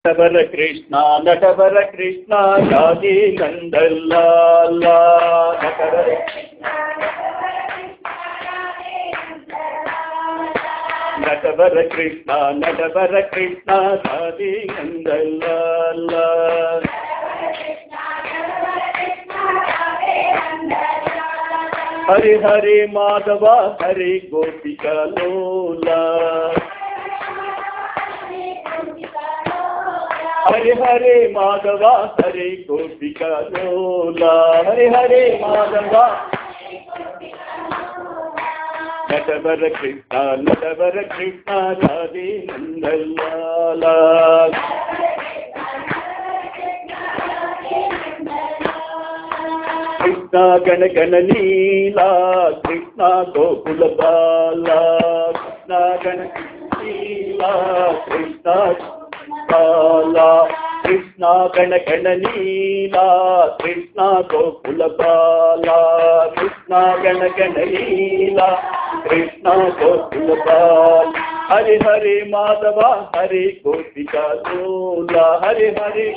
नटवर कृष्ण राधे नंदन लाला। नटवर कृष्ण राधे नंदन लाला। हरे हरे माधवा हरे गोपिका लोला। हरे हरे माधवा हरे गोपिका लोला। हरे हरे माधवा। नटवर कृष्ण राधे नंदन लाला। कृष्ण गण गण लीला कृष्ण गोकुल बाला। कृष्ण गण लीला कृष्ण बाला। कृष्ण गण गण लीला कृष्ण गोकुल बाला। कृष्ण गण गण लीला कृष्ण गोकुल बाला। हरे हरे माधवा हरे गोपिका लोला। हरे हरे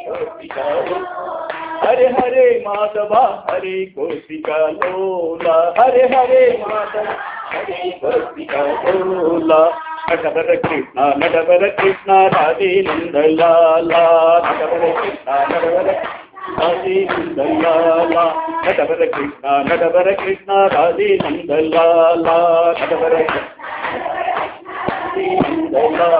गोपिका लोला। हरे हरे माधवा हरे गोपिका लोला। हरे हरे माधवा हरे गोपिका लोला। नटवर कृष्ण राधे नंदन लाला। नटवर कृष्ण राधे नंदन लाला। नटवर कृष्ण राधे नंदन लाला। नटवर नंदन लाला।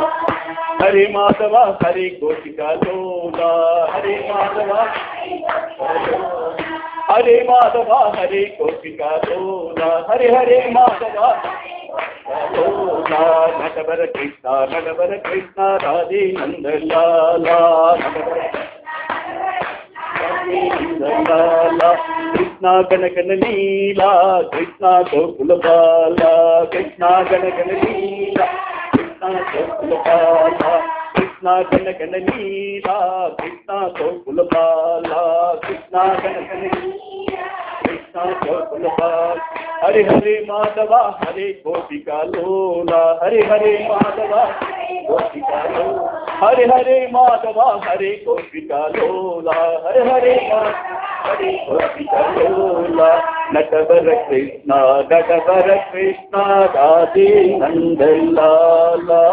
हरे माधवा हरे गोपिका लोला। हरे माधवा हरे गोपिका लोला। हरे हरे माधवा लोला। नटवर कृष्ण राधे नंदन लाला। नंदन लाला। कृष्ण गण गण लीला कृष्ण गोकुल बाला। कृष्ण गण गण लीला कृष्ण गोकुल बाला। कृष्ण गण गण लीला कृष्ण गोकुल बाला। कृष्ण गण गण लीला कृष्ण गोकुल बाला। हरे हरे माधवा हरे गोपिका लोला। हरे हरे माधवा गोपिका लोला। हरे हरे माधवा हरे गोपिका लोला। हरे हरे हरे गोपिका लोला। नटवर कृष्ण राधे नंदन लाला।